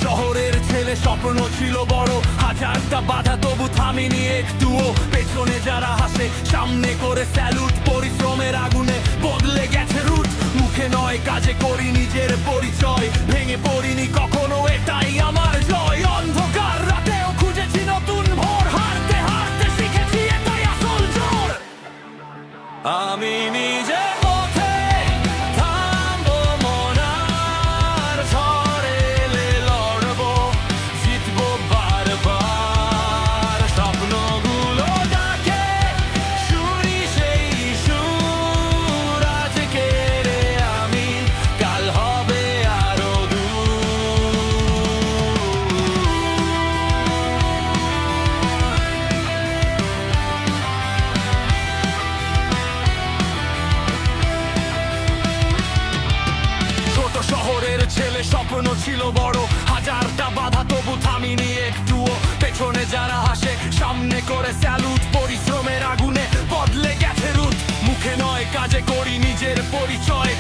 শহরের ছেলে, স্বপ্ন ছিল বড়, হাজারটা বাধা তবু থামিনি একটুও। পেছনে যারা হাসে, সামনে করে স্যালুট, পরিশ্রমের আগুনে বদলে গেছে রুট। মুখে নয় কাজে করি নিজের পরিচয়, ভেঙে পড়িনি কখনো, এটাই আমার জয়। অন্ধকার রাতেও খুঁজেছি নতুন ভোর, হারতে হারতে শিখেছি এটাই আসল জোর। আমি নিজে পথে থামবো, মনার ঝড়ে এলে লড়বো, জিতবো বারবার। স্বপ্নগুলো ডাকে, শুনি সেই সুর, আজকে রে আমি, কাল হবে আরো দূর। ছোট শহরের ছেলে, স্বপ্ন ছিল বড়, হাজারটা বাধা তবু থামিনি একটুও। পেছনে যারা হাসে, সামনে করে স্যালুট, পরিশ্রমের আগুনে বদলে গেছে রুট। মুখে নয় কাজে করি নিজের পরিচয়,